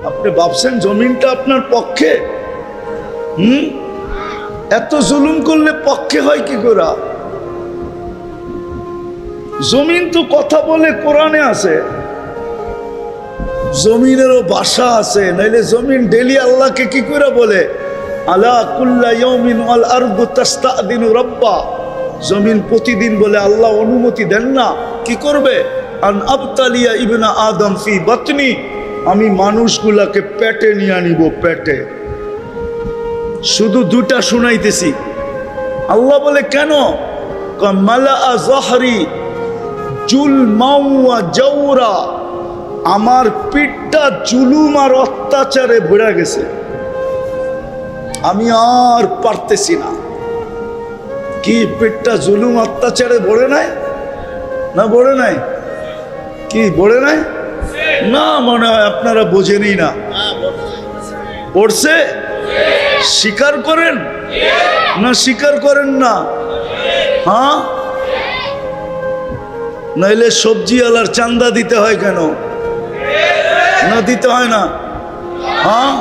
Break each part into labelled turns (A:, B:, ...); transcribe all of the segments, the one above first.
A: আপনি ভাবছেন জমিনটা আপনার পক্ষে? এত জুলুম করলে পক্ষে হয় কি করে? জমিন তো কথা বলে, কোরআনে আছে। জমিনেরও ভাষা আছে, নাইলে জমিন ডেলি আল্লাহকে কি করে বলে? আলা কুল্লা ইয়াউমিন ওয়াল আরদু তাস্তাদিনু রাব্বা। জমিন প্রতিদিন বলে আল্লাহ অনুমতি দেন না, কি করবে? আন আবতালিয়া ইবনা আদম ফি বাতনি, আমি মানুষগুলাকে পেটে নিয়ে নিব, পেটে। শুধু দুটা শুনাইতেছি। আল্লাহ বলে কেন? মালা জহরি জুলমাও ওয়া জাওরা, আমার পিঠটা জুলুম আর অত্যাচারে ভরে গেছে, আমি আর পারতেছি না। কি পিঠটা জুলুম অত্যাচারে ভরে নাই? না ভরে নাই? কি ভরে নাই? না, মনে হয় আপনারা বোঝেনই না। পড়ছে? স্বীকার করেন না স্বীকার করেন না? হ্যাঁ, নাইলে সবজি আলার চান্দা দিতে হয় কেন? না দিতে হয় না? হ্যাঁ,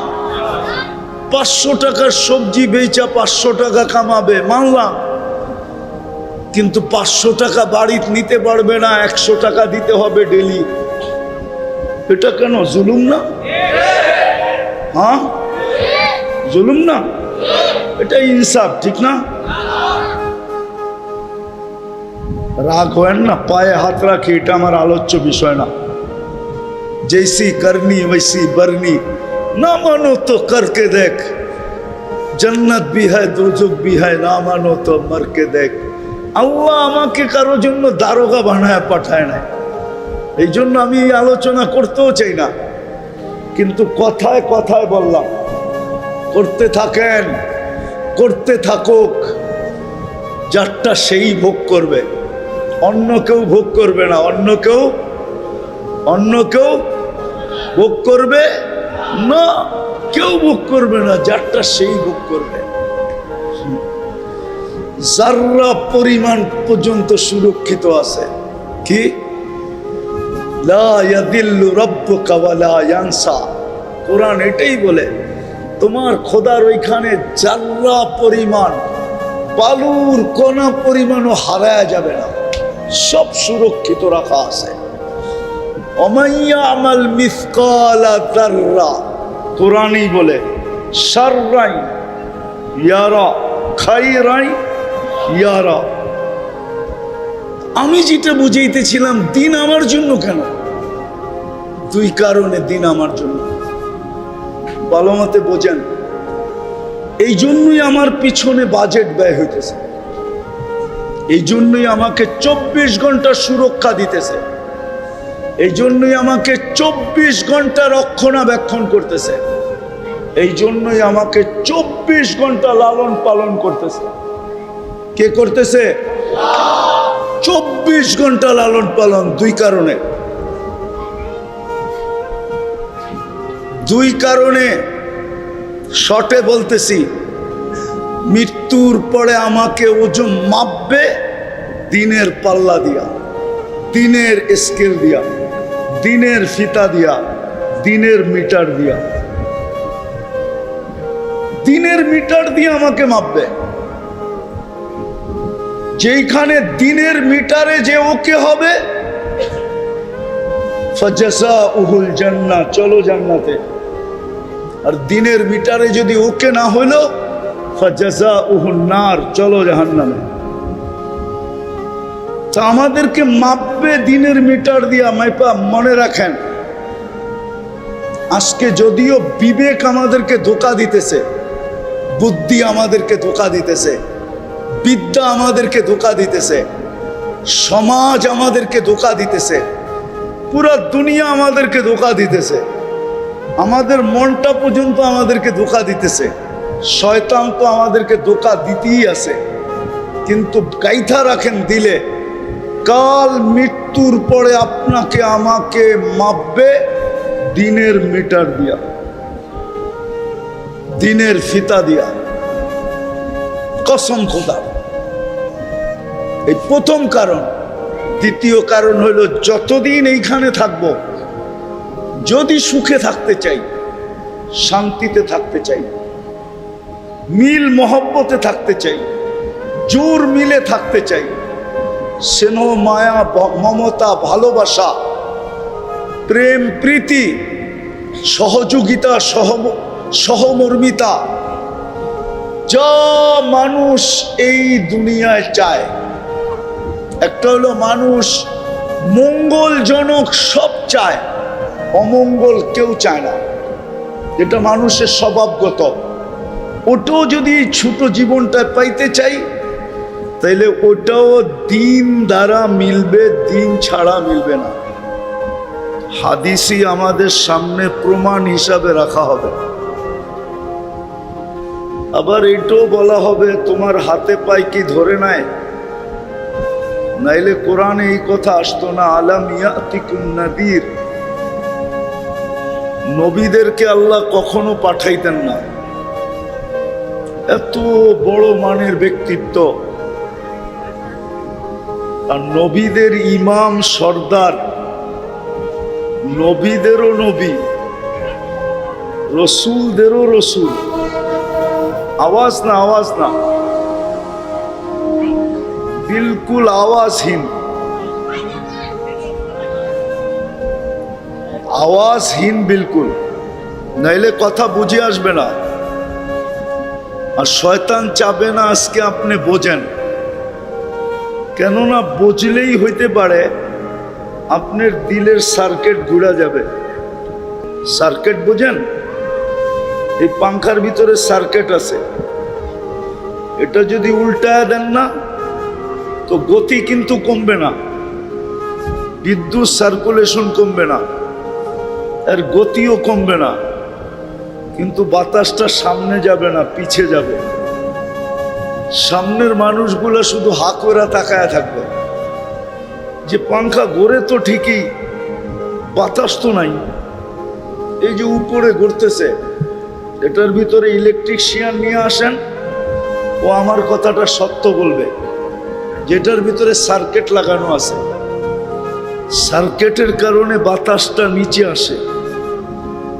A: 500 টাকার সবজি বেচা 500 টাকা কামাবে, মানলাম। কিন্তু 500 টাকা বাড়িতে নিতে পারবে না, 100 টাকা দিতে হবে ডেলি। এটা কেন? জুলুম না? হ্যাঁ, জুলুম না? এটা ইনসাফ, ঠিক না? রাগ হয় না, পায়ে হাত রাখি, এটা আমার আলোচ্য বিষয় না। जैसी करनी वैसी बरनी, ना मानो तो करके देख, जन्नत भी है दोजख भी है, ना मानो तो मर के देख। আল্লাহ আমাকে কারো জন্য দারোগা বানায় পাঠায় নাই, এই জন্য আমি এই আলোচনা করতেও চাই না। কিন্তু কথায় কথায় বললাম, করতে থাকেন, করতে থাকুক। যারটা সেই ভোগ করবে, অন্য কেউ ভোগ করবে না। অন্য কেউ ভোগ করবে না, কেউ ভোগ করবে না। যারটা সেই ভোগ করবে। যাররা পরিমাণ পর্যন্ত সুরক্ষিত আছে। কি? লা ইয়াদিল্লু রাব্বুকা ওয়া লা ইয়ানসা। কোরআন এটাই বলে, তোমার খোদার ওইখানে যাররা পরিমাণ, বালুর কণা পরিমাণও হারায় যাবে না, সব সুরক্ষিত রাখা আছে। ওমাইয়ামাল মিসকালা যাররা, কোরআনই বলে, শাররাই ইয়ারা খাইরাই ইয়ারা। আমি যেটা বুঝাইতেছিলাম, দিন আমার জন্য কেন? দুই কারণে দিন আমার জন্য। ভালো মতে বোঝেন। এই জন্যই আমার পিছনে বাজেট ব্যয় হইতেছে, এই জন্যই আমাকে 24 ঘন্টা সুরক্ষা দিতেছে, এই জন্যই আমাকে 24 ঘন্টা রক্ষণাবেক্ষণ করতেছে, এই জন্যই আমাকে 24 ঘন্টা লালন পালন করতেছে। কে করতেছে? 24 ঘন্টা লালন পালন। দুই কারণে শর্টে বলতেছি। মৃত্যুর পরে আমাকে ওজন মাপবে দিনের পাল্লা দিয়া, দিনের স্কেল দিয়া, দিনের ফিতা দিয়া, দিনের মিটার দিয়া। দিনের মিটার দিয়ে আমাকে মাপবে। যেখানে দিনের মিটারে যে ওকে হবে, ফাজাযাউহুল জান্নাহ, চলো জান্নাতে। আর দিনের মিটারে যদি ওকে না হইলো, ফাজাযাউহুন নার, চলো জাহান্নামে। তা আমাদেরকে মাপবে দিনের মিটার দিয়া, মাইপা। মনে রাখেন, আজকে যদিও বিবেক আমাদেরকে ধোঁকা দিতেছে, বুদ্ধি আমাদেরকে ধোঁকা দিতেছে, বিদ্যা আমাদেরকে ধোঁকা দিতেছে, সমাজ আমাদেরকে ধোঁকা দিতেছে, পুরা দুনিয়া আমাদেরকে ধোঁকা দিতেছে, আমাদের মনটা পর্যন্ত আমাদেরকে ধোঁকা দিতেছে, শয়তান তো আমাদেরকে ধোঁকা দিতেই আছে। কিন্তু গাইথা রাখেন দিলে, কাল মৃত্যুর পরে আপনাকে আমাকে মাপবে দিনের মিটার দিয়া, দিনের ফিতা দিয়া, কসম খোদা। এই প্রথম কারণ। দ্বিতীয় কারণ হলো, যতদিন এইখানে থাকবো, যদি সুখে থাকতে চাই, শান্তিতে থাকতে চাই, মিল মহব্বতে থাকতে চাই, জোর মিলে থাকতে চাই, স্নেহ মায়া মমতা ভালোবাসা প্রেম প্রীতি সহযোগিতা সহমর্মিতা যা মানুষ এই দুনিয়ায় চায়। একটা হলো মানুষ মঙ্গলজনক সব চায়, অমঙ্গল কেউ চায় না, যেটা মানুষের স্বভাবগত। ওটাও যদি ছোট জীবনটায় পাইতে চাই তাইলে ওটাও দিন দ্বারা মিলবে, দিন ছাড়া মিলবে না। হাদিসই আমাদের সামনে প্রমাণ হিসাবে রাখা হবে। আবার এটাও বলা হবে তোমার হাতে পায়ে কি ধরে নাই, নাইলে কোরআনে এই কথা আসতো না। আলাম ইয়াতিকুম নাদির, নবীদেরকে আল্লাহ কখনো পাঠাইতেন না। এত বড় মানের ব্যক্তিত্ব, আর নবীদের ইমাম সর্দার, নবীদেরও নবী, রসুলদেরও রসুল। আওয়াজ না, আওয়াজ না, বিলকুল আওয়াজহীন, আওয়াজহীন বিলকুল, নাইলে কথা বুঝে আসবে না। আর শয়তান চাবে না আজকে আপনি বোঝেন, কেননা বুঝলেই হইতে পারে আপনার দিলের সার্কিট ঘুরে যাবে। সার্কিট বোঝেন? এই পাংখার ভিতরে সার্কিট আছে, এটা যদি উল্টায় দেন না তো গতি কিন্তু কমবে না, বিদ্যুৎ সার্কুলেশন কমবে না, এর গতিও কমবে না, কিন্তু বাতাসটা সামনে যাবে না, পিছে যাবে। সামনের মানুষগুলো শুধু হা করে তাকায় থাকবে যে পাংখা ঘোরে তো ঠিকই, বাতাস তো নাই। এই যে উপরে ঘুরতেছে, এটার ভিতরে ইলেকট্রিশিয়ান নিয়ে আসেন, ও আমার কথাটা সত্য বলবে। যেটার ভিতরে সার্কিট লাগানো আছে, সার্কিটের কারণে বাতাসটা নিচে আসে,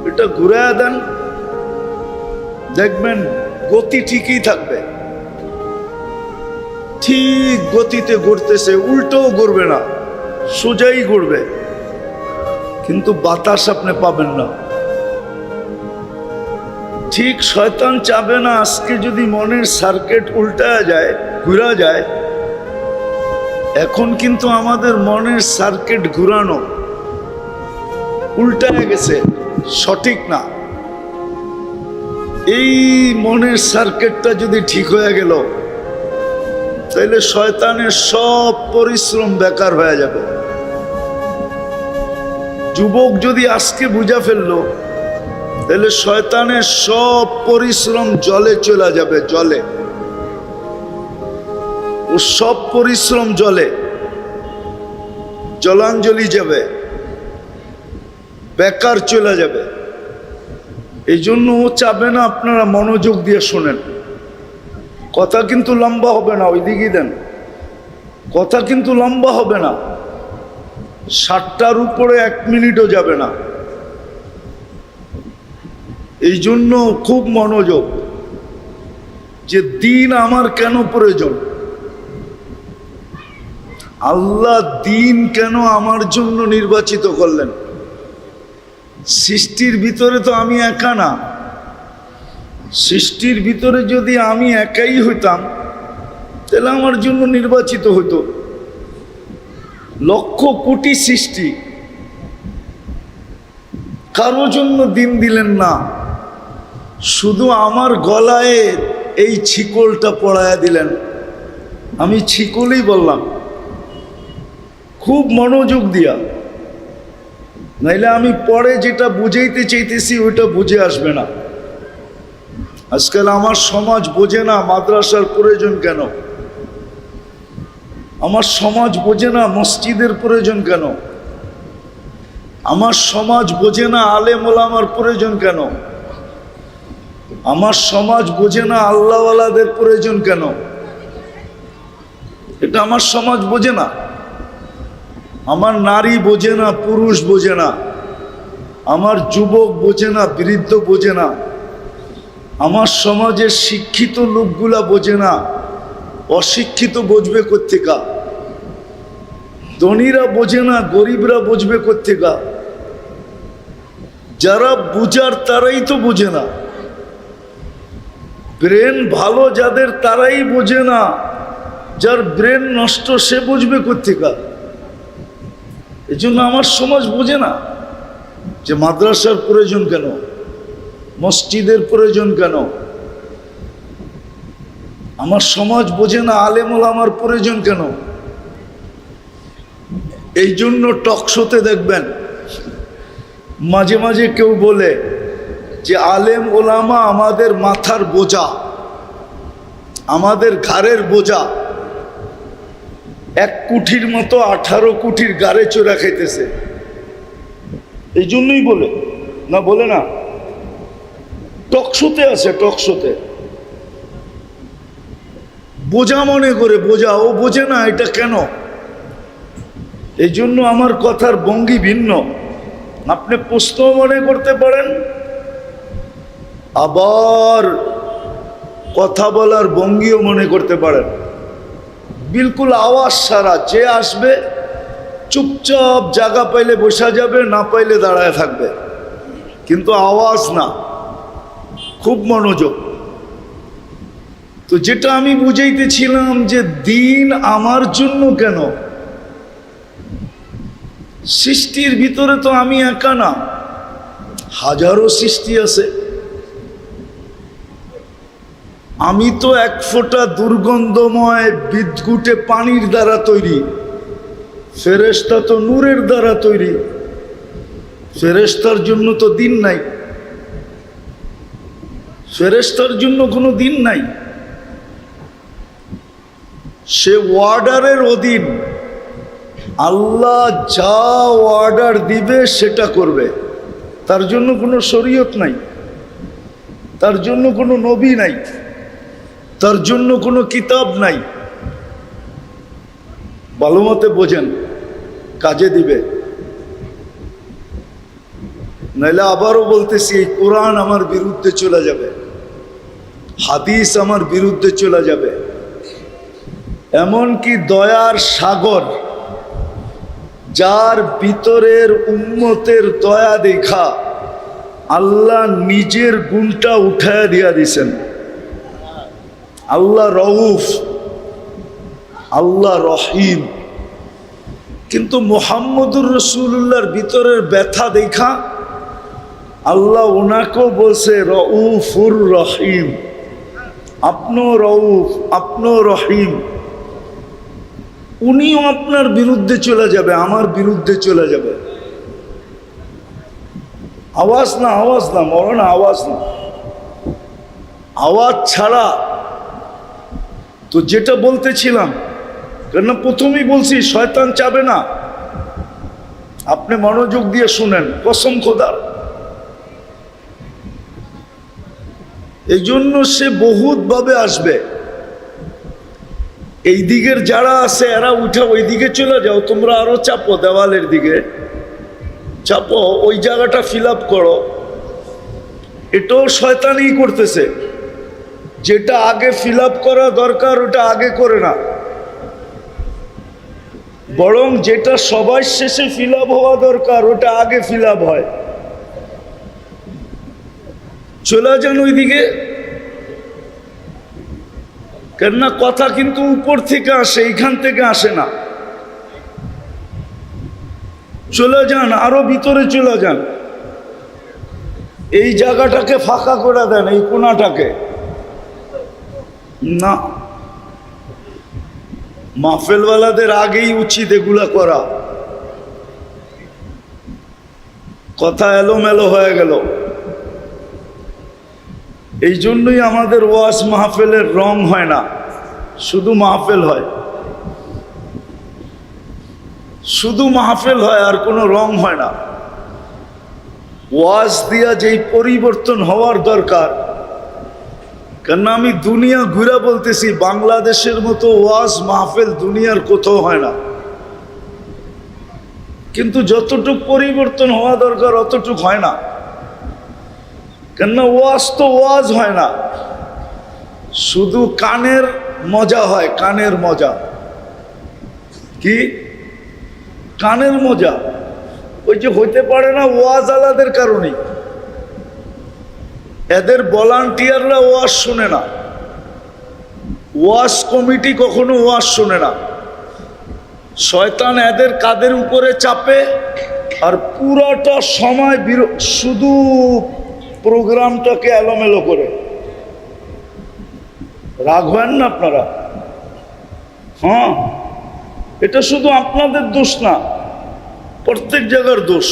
A: এটা ঘুরায় দেন, দেখবেন গতি ঠিকই থাকবে, ঠিক গতিতে ঘুরতেছে, উল্টোও ঘুরবে না, সোজাই ঘুরবে, কিন্তু বাতাস আপনি পাবেন না। ঠিক শয়তান চাবে না আজকে যদি মনের সার্কিট উল্টা যায়, ঘুরা যায়। এখন কিন্তু আমাদের মনের সার্কিট ঘুরানো উল্টা গেছে, সঠিক না। এই মনের সার্কিটটা যদি ঠিক হয়ে গেল তাহলে শয়তানের সব পরিশ্রম বেকার হয়ে যাবে। যুবক যদি আজকে বুঝা ফেললো তাহলে শয়তানের সব পরিশ্রম জলে চলে যাবে, জলে, ও সব পরিশ্রম জলে জলাঞ্জলি যাবে, বেকার চলে যাবে। এই জন্য ও চাবে না আপনারা মনোযোগ দিয়ে শোনেন। কথা কিন্তু লম্বা হবে না, ওইদিকে দেন, কথা কিন্তু লম্বা হবে না, 60টার উপরে 1 মিনিটও যাবে না। এই জন্য খুব মনোযোগ, যে দিন আমার কেন প্রয়োজন, আল্লাহ দিন কেন আমার জন্য নির্বাচিত করলেন। সৃষ্টির ভিতরে তো আমি একা না, সৃষ্টির ভিতরে যদি আমি একাই হইতাম তাহলে আমার জন্য নির্বাচিত হতো। লক্ষ কোটি সৃষ্টি, কারো জন্য দিন দিলেন না, শুধু আমার গলায় এই ছিকলটা পড়ায়া দিলেন। আমি ছিকলই বললাম, খুব মনোযোগ দিয়া, নাইলে আমি পরে যেটা বুঝাইতে চাইতেছি ওইটা বুঝে আসবে না। আজকাল আমার সমাজ বোঝে না মাদ্রাসার প্রয়োজন কেন, আমার সমাজ বোঝে না মসজিদের প্রয়োজন কেন, আমার সমাজ বোঝে না আলেম ওলামার প্রয়োজন কেন, আমার সমাজ বোঝে না আল্লাহওয়ালাদের প্রয়োজন কেন। এটা আমার সমাজ বোঝে না, আমার নারী বোঝে না, পুরুষ বোঝে না, আমার যুবক বোঝে না, বৃদ্ধ বোঝে না, আমার সমাজের শিক্ষিত লোকগুলা বোঝে না, অশিক্ষিত বুঝবে কোত্থেকা? ধনীরা বোঝে না, গরিবরা বুঝবে কোত্থেকা? যারা বুঝার তারাই তো বোঝে না। ব্রেন ভালো যাদের তারাই বোঝে না, যার ব্রেন নষ্ট সে বুঝবে কোত্থেকা? এই জন্য আমার সমাজ বোঝে না যে মাদ্রাসার প্রয়োজন কেন, মসজিদের প্রয়োজন কেন। আমার সমাজ বোঝে না আলেম ওলামার প্রয়োজন কেন। এই জন্য টকশোতে দেখবেন মাঝে মাঝে কেউ বলে যে আলেম ওলামা আমাদের মাথার বোঝা, আমাদের ঘাড়ের বোঝা। 1 কুঠির মতো 18 কুঠির গাড়ে চোরা খাইতেছে, এই জন্যই বলে না, বলে না, টকশোতে আছে, টকশোতে বোঝা মনে করে, বোঝা, ও বোঝে না এটা কেন। এই জন্য আমার কথার ভঙ্গি ভিন্ন। আপনি প্রশ্ন মনে করতে পারেন, আবার কথা বলার ভঙ্গিও মনে করতে পারেন। বিলকুল আওয়াজ সারা, যে আসবে চুপচাপ জায়গা পাইলে বসা যাবে, না পাইলে দাঁড়ায় থাকবে, কিন্তু আওয়াজ না, খুব মনোযোগ। তো যেটা আমি বুঝাইতেছিলাম যে দিন আমার জন্য কেন, সৃষ্টির ভিতরে তো আমি একা না, হাজারো সৃষ্টি আছে। আমি তো 1 ফোঁটা দুর্গন্ধময় বিদ্যুটে পানির দ্বারা তৈরি, ফেরেশতা তো নূরের দ্বারা তৈরি। ফেরেশতার জন্য তো দিন নাই, ফেরেশতার জন্য কোনো দিন নাই। সে অর্ডারের অধীন, আল্লাহ যা অর্ডার দিবে সেটা করবে। তার জন্য কোনো শরীয়ত নাই, তার জন্য কোনো নবী নাই, তার জন্য কোনো কিতাব নাই। ভালো মতে বোঝেন, কাজে দিবে। নাইলে আবারও বলতেছি, এই কোরআন আমার বিরুদ্ধে চলে যাবে, হাদিস আমার বিরুদ্ধে চলে যাবে। এমনকি দয়ার সাগর, যার ভিতরের উম্মতের দয়া দেখা আল্লাহ নিজের গুণটা উঠায় দিয়া দিছেন। আল্লাহ রউফ, আল্লাহ রহিম। কিন্তু মুহাম্মদুর রাসূলুল্লাহর ভিতরের ব্যথা দেখা আল্লাহ ওনাকেও বলছে রউফুর রহিম। আপনিও রউফ, আপনিও রহিম। উনিও আপনার বিরুদ্ধে চলে যাবে, আমার বিরুদ্ধে চলে যাবে। আওয়াজ না, আওয়াজ না মরনা, আওয়াজ না, আওয়াজ ছাড়া। তো যেটা বলতেছিলাম, কেন প্রথমেই বলছি শয়তান চাবে না। আপনি মনোযোগ দিয়ে শুনেন, কসম খোদার। এই জন্য সে বহুত ভাবে আসবে। এই দিকের যারা আছে এরা উঠে ওই দিকে চলে যাও, তোমরা আরো চাপো, দেওয়ালের দিকে চাপো, ওই জায়গাটা ফিল আপ করো। এটাও শয়তানই করতেছে। যেটা আগে ফিল আপ করা দরকার ওটা আগে করে না, বরং যেটা সবার শেষে ফিল আপ হওয়া দরকার ওটা আগে ফিল আপ হয়। চলে যান ওইদিকে, কেননা কথা কিন্তু উপর থেকে আসে, এইখান থেকে আসে না। চলে যান, আরো ভিতরে চলে যান। এই জায়গাটাকে ফাঁকা করে দেন, এই কোণাটাকে না। মাহফিলওয়ালাদের আগেই উচিত এগুলা করা। কথা এলোমেলো হয়ে গেল। এই জন্যই আমাদের ওয়াজ মাহফিলের রং হয় না, শুধু মাহফিল হয়, শুধু মাহফিল হয়, আর কোনো রং হয় না। ওয়াজ দিয়া যেই পরিবর্তন হওয়ার দরকার, কেননা আমি দুনিয়া ঘুরে বলতেছি, বাংলাদেশের মতো ওয়াজ মাহফিল দুনিয়ার কোথাও হয় না। কিন্তু যতটুক পরিবর্তন হওয়া দরকার অতটুক হয় না। কেননা ওয়াজ তো ওয়াজ হয় না, শুধু কানের মজা হয়, কানের মজা। কি কানের মজা? ওই যে হইতে পারে না ওয়াজ আলাদের কারণে। এদের ভলান্টিয়াররা ওয়াজ শুনে না, ওয়াজ কমিটি কখনো ওয়াজ শুনে না। শয়তান এদের কাদের উপরে চাপে, আর পুরাটা সময় শুধু প্রোগ্রামটাকে এলোমেলো করে। রাগ হয় না আপনারা? হ্যাঁ, এটা শুধু আপনাদের দোষ না, প্রত্যেক জায়গার দোষ।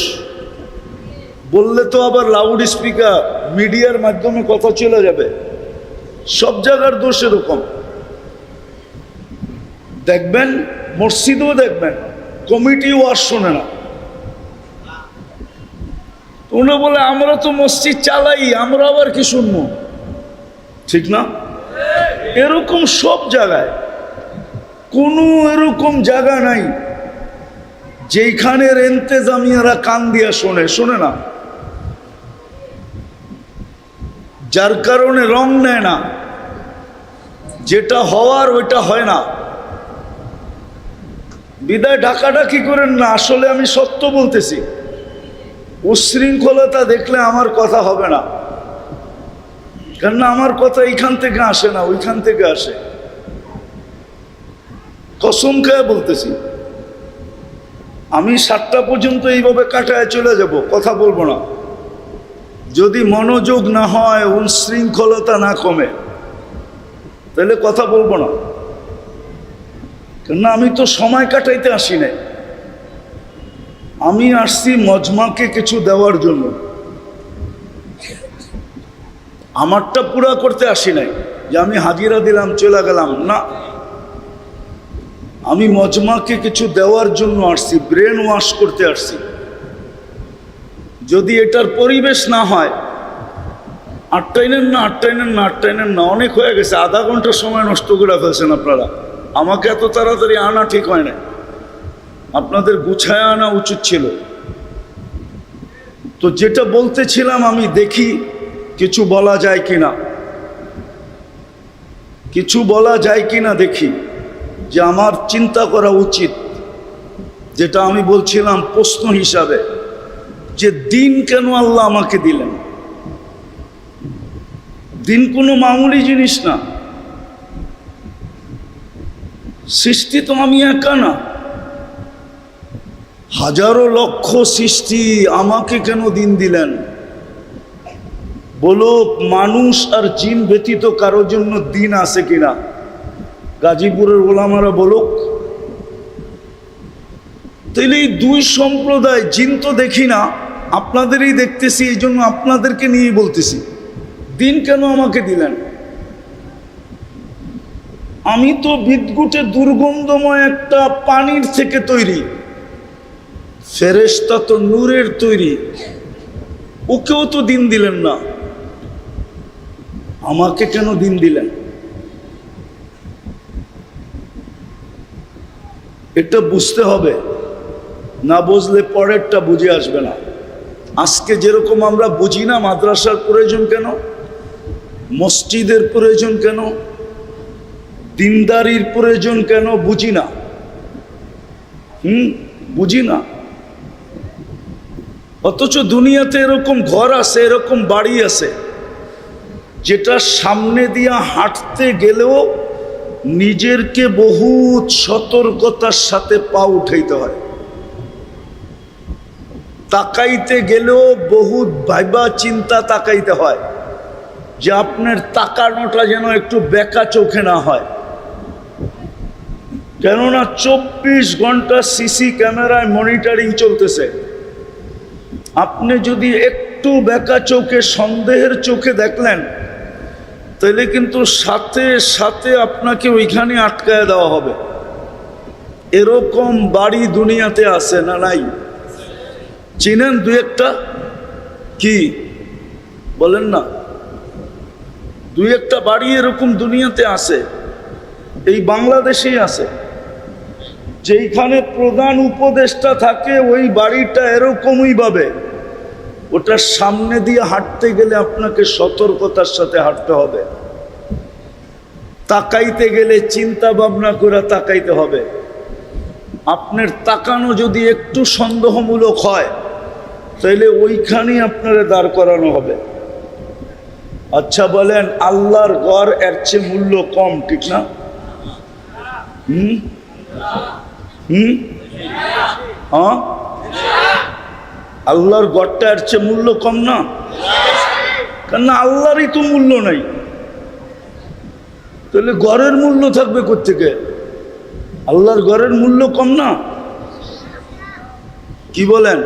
A: বললে তো আবার লাউড স্পিকার মিডিয়ার মাধ্যমে কথা চলে যাবে। সব জায়গার দোষ এরকম। দেখবেন মসজিদেও দেখবেন কমিটি ওয়াজ শোনে না। ওরা বলে আমরা তো মসজিদ চালাই, আমরা আবার কি শুনবো? ঠিক না? এরকম সব জায়গায়, কোনো এরকম জায়গা নাই যেখানের এন্তেজামিয়ারা কান দিয়া শোনে না, যার কারণে রং নেয় না। যেটা হওয়ার ওইটা হয় না। বিদায় ঢাকাঢাকি করেন না, আসলে আমি সত্য বলতেছি। উশৃঙ্খলতা দেখলে আমার কথা হবে না, কেননা আমার কথা এইখান থেকে আসে না, ওইখান থেকে আসে। কসম খেয়ে বলতেছি, আমি 7টা পর্যন্ত এইভাবে কাটায় চলে যাব, কথা বলবো না। যদি মনোযোগ না হয়, উশৃঙ্খলতা না কমে, তাহলে কথা বলবো না। কেননা আমি তো সময় কাটাইতে আসি নাই, আমি আসছি মজমাকে কিছু দেওয়ার জন্য। আমারটা পুরা করতে আসি নাই যে আমি হাজিরা দিলাম চলে গেলাম, না। আমি মজমাকে কিছু দেওয়ার জন্য আসছি, ব্রেন ওয়াশ করতে আসছি। যদি এটার পরিবেশ না হয়, 8টায় নেন না, অনেক হয়ে গেছে। আধা ঘন্টার সময় নষ্ট করে ফেলছেন আপনারা। আমাকে এত তাড়াতাড়ি আনা ঠিক হয় না, আপনাদের গুছায় আনা উচিত ছিল। তো যেটা বলতেছিলাম, আমি দেখি কিছু বলা যায় কিনা, দেখি যে আমার চিন্তা করা উচিত। যেটা আমি বলছিলাম প্রশ্ন হিসাবে, যে দিন কেন আল্লাহ আমাকে দিলেন? দিন কোনো মামুলি জিনিস না। সৃষ্টি তো আমি একা না, হাজারো লক্ষ সৃষ্টি। আমাকে কেন দিন দিলেন? বলো, মানুষ আর জিন ব্যতীত কারোর জন্য দিন আছে কিনা? গাজীপুরের ওলামারা বলুক। তাইলে এই দুই সম্প্রদায়, জিন তো দেখি না, আপনাদেরই দেখতেছি, এই জন্য আপনাদেরকে নিয়েই বলতেছি, দিন কেন আমাকে দিলেন? আমি তো বিদ্যুটে দুর্গন্ধময় একটা পানির থেকে তৈরি, ফেরেশতা তো নূরের তৈরি, ওকেও তো দিন দিলেন না, আমাকে কেন দিন দিলেন? এটা বুঝতে হবে, না বুঝলে পরেরটা বুঝে আসবে না। আজকে যেরকম আমরা বুঝি না মাদ্রাসার প্রয়োজন কেন, মসজিদের প্রয়োজন কেন, দিনদারির প্রয়োজন কেন, বুঝি না। বুঝি না। অথচ দুনিয়াতে এরকম ঘর আছে, এরকম বাড়ি আছে, যেটা সামনে দিয়া হাঁটতে গেলেও নিজেরকে বহুত সতর্কতার সাথে পা উঠাইতে হয়, তাকাইতে গেলেও বহুত ভাইবা চিন্তা তাকাইতে হয়, যে আপনার তাকানোটা যেন একটু বেকা চোখে না হয়। কেননা 24 ঘন্টা সিসি ক্যামেরায় মনিটরিং চলতেছে। আপনি যদি একটু বেকা চোখে, সন্দেহের চোখে দেখলেন, তাহলে কিন্তু সাথে সাথে আপনাকে ওইখানে আটকায় দেওয়া হবে। এরকম বাড়ি দুনিয়াতে আছে না নাই? চিনেন দু একটা? কি বলেন না? দুই একটা বাড়ি এরকম দুনিয়াতে আছে, এই বাংলাদেশেই আছে, যেইখানে প্রধান উপদেষ্টা থাকে ওই বাড়িটা এরকমই ভাবে, ওটার সামনে দিয়ে হাঁটতে গেলে আপনাকে সতর্কতার সাথে হাঁটতে হবে, তাকাইতে গেলে চিন্তা ভাবনা করে তাকাইতে হবে। আপনার তাকানো যদি একটু সন্দেহমূলক হয় তাহলে ওইখানেই আপনারে দাঁড় করানো হবে। আচ্ছা বলেন, আল্লাহর ঘর এর চেয়ে মূল্য কম, ঠিক না? হ্যাঁ, আল্লাহর ঘরটা এর চেয়ে মূল্য কম না? কেন আল্লাহরই তো মূল্য নাই, তাহলে ঘরের মূল্য থাকবে কোত্থেকে? আল্লাহর ঘরের মূল্য কম না? কি বলেন?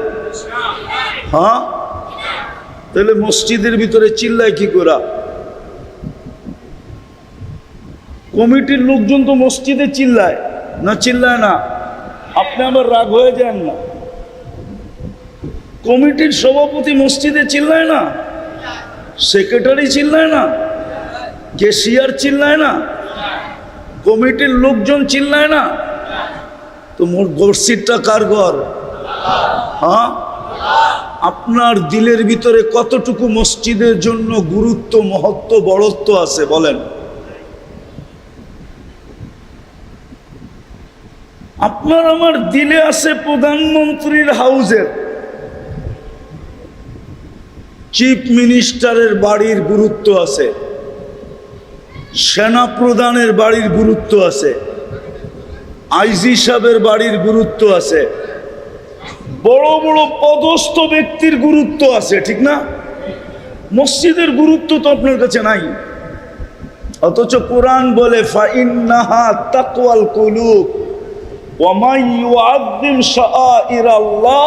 A: হ্যাঁ, তাহলে মসজিদের ভিতরে চিল্লায় কি করা? কমিটির লোকজন তো মসজিদে চিল্লায় না, চিল্লায় না? আপনি আবার রাগ হয়ে যান না। কমিটির সভাপতি মসজিদে চিল্লায় না, সেক্রেটারি চিল্লায় না, ক্যাশিয়ার চিল্লায় না, কমিটির লোকজন চিল্লায় না, তো মোর মসজিদটা কার ঘর? হ্যাঁ, আপনার দিলের ভিতরে কতটুকু মসজিদের জন্য গুরুত্ব, মহত্ব, বড়ত্ব আছে বলেন? আপনার আমার দিলে আছে প্রধানমন্ত্রীর হাউজের, চিফ মিনিস্টারের বাড়ির গুরুত্ব আছে, সেনা প্রধানের বাড়ির গুরুত্ব আছে, আইজি সাহেবের বাড়ির গুরুত্ব আছে, বড় বড় পদস্থ ব্যক্তির গুরুত্ব আছে, ঠিক না? মসজিদের গুরুত্ব তো আপনার কাছে নাই। অথচ কোরআন বলে ফাইন্নাহা তাকওয়াল কুলুব ওয়া মান ইউআযযিম শাআইরাল্লাহ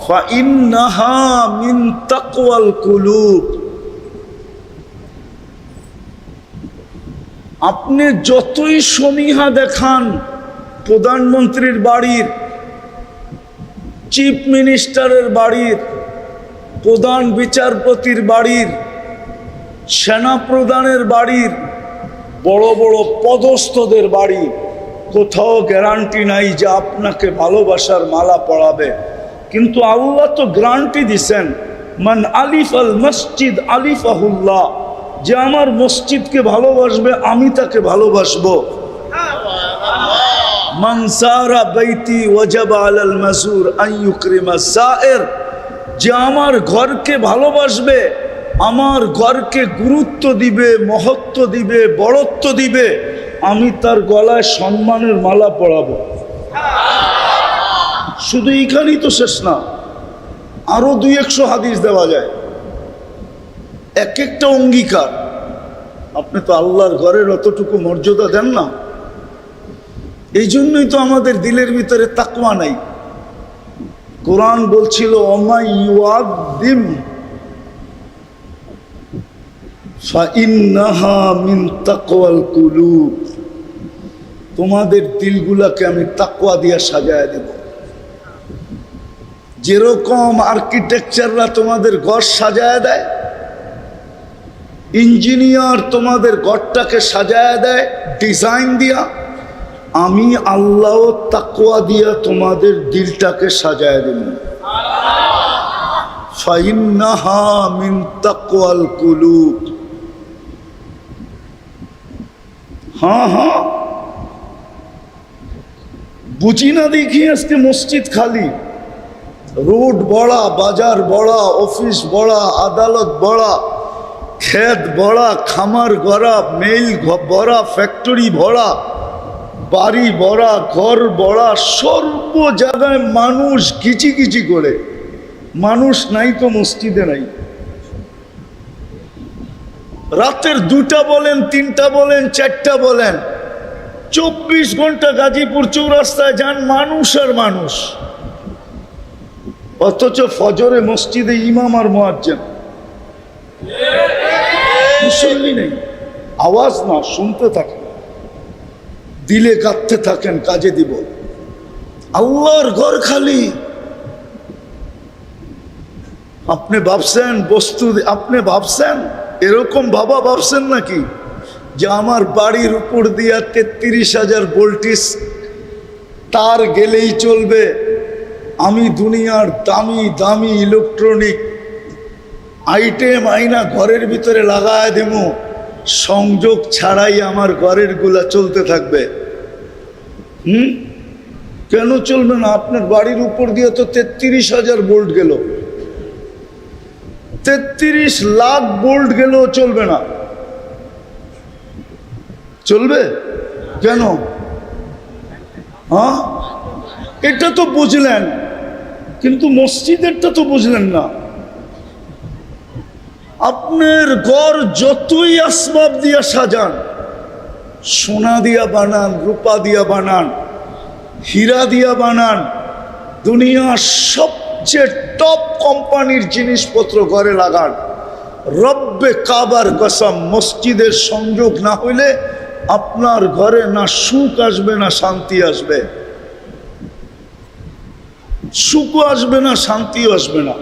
A: ফাইন্নাহা মিন তাকওয়াল কুলুব। আপনি যতই সমীহা দেখান প্রধানমন্ত্রীর বাড়ির, চিফ মিনিস্টারের বাড়ির, প্রধান বিচারপতির বাড়ির, সেনা প্রধানের বাড়ির, বড় বড় পদস্থদের বাড়ি, কোথাও গ্যারান্টি নাই যে আপনাকে ভালোবাসার মালা পরাবে। কিন্তু আল্লাহ তো গ্যারান্টি দিছেন, মান আলিফ আল মসজিদ আলিফাহুল্লাহ, যে আমার মসজিদকে ভালোবাসবে আমি তাকে ভালোবাসবো। মান সারা বাইতি ওয়াজাবা আলাল মাসুর আন ইউকরিমা সায়ের, যে আমার ঘরকে ভালোবাসবে, আমার ঘরকে গুরুত্ব দিবে, মহত্ব দিবে, বড়ত্ব দিবে, আমি তার গলায় সম্মানের মালা পরাবো। শুধু এইখানেই তো শেষ না, আরো 200 হাদিস দেওয়া যায়। এক একটা অঙ্গীকার। আপনি তো আল্লাহর ঘরের অতটুকু মর্যাদা দেন না, এই জন্যই তো আমাদের দিলের ভিতরে তাকওয়া নাই। কোরআন বলছিল ওমা ইউআযিম ফাইন্নাহা মিন তাকওয়াল কুলুব, তোমাদের দিলগুলাকে আমি তাকওয়া দিয়ে সাজায় দেব। যেরকম আর্কিটেকচাররা তোমাদের ঘর সাজায় দেয়, ইঞ্জিনিয়ার তোমাদের ঘরটাকে সাজায় দেয় ডিজাইন দিয়া, আমি আল্লাহ তাকওয়া দিয়া তোমাদের দিলটাকে সাজায় দেব। ফাইন্নাহা মিন তাকওয়াল কুলুব। হ্যাঁ হ্যাঁ, বুঝি না দেখি আজকে মসজিদ খালি, রোড বড়া, বাজার বড়া, অফিস বড়া, আদালত বড়া, ক্ষেত বড়া, খামার গড়া, মেইল বড়া, ফ্যাক্টরি ভরা, বাড়ি বড়া, ঘর বড়া, সর্ব জায়গায় মানুষ কিচিকিচি করে। মানুষ নাই তো মসজিদে নাই। রাতের 2টা বলেন, 3টা বলেন, 4টা বলেন, 24 ঘন্টা গাজীপুর চৌরাস্তায় যান, মানুষ আর মানুষ। অথচ ফজরে মসজিদে ইমাম আর মুয়াজ্জিন, মুসল্লি নেই। আওয়াজ না, শুনতে থাকেন, দিলে কাঁদতে থাকেন, কাজে দিব। আল্লাহর ঘর খালি। আপনি ভাবছেন বস্তু, আপনি ভাবছেন এরকম বাবা ভাবছেন নাকি যে আমার বাড়ির উপর দিয়া 33,000 ভোল্টেজ তার গেলেই চলবে। আমি দুনিয়ার দামি দামি ইলেকট্রনিক আইটেম আইনা ঘরের ভিতরে লাগায় দেব, সংযোগ ছাড়াই আমার ঘরের গুলা চলতে থাকবে। কেন চলবে না? আপনার বাড়ির উপর দিয়ে তো 33,000 ভোল্ট গেল, 33 লাখ ভোল্ট গেলেও চলবে না। চলবে কেন? হ্যাঁ, এটা তো বুঝলেন, কিন্তু মসজিদেরটা তো বুঝলেন না। আপনার ঘর যতই আসবাব দিয়া সাজান, সোনা দিয়া বানান, রূপা দিয়া বানান, হীরা দিয়া বানান, দুনিয়ার সবচেয়ে টপ কোম্পানির জিনিসপত্র ঘরে লাগান, রব্বে কাবার কসম মসজিদের সংযোগ না হইলে আপনার ঘরে না সুখ আসবে না শান্তি আসবে। সুখও আসবে না, শান্তিও আসবে না।